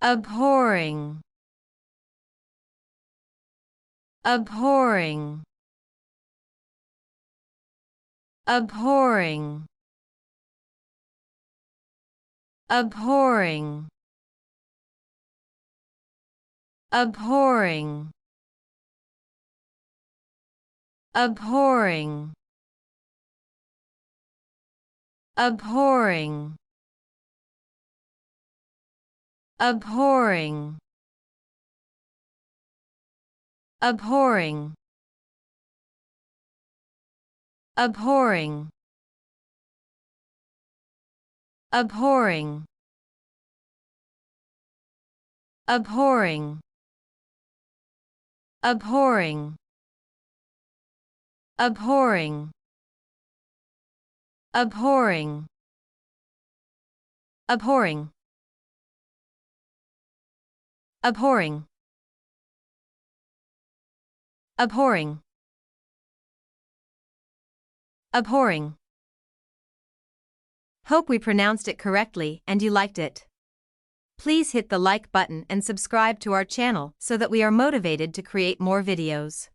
abhorring, abhorring, abhorring, abhorring, abhorring, abhorring, abhorring, abhorring, abhorring, abhorring, abhorring, abhorring, abhorring, abhorring, abhorring, abhorring, abhorring, abhorring, abhorring. Hope we pronounced it correctly and you liked it. Please hit the like button and subscribe to our channel so that we are motivated to create more videos.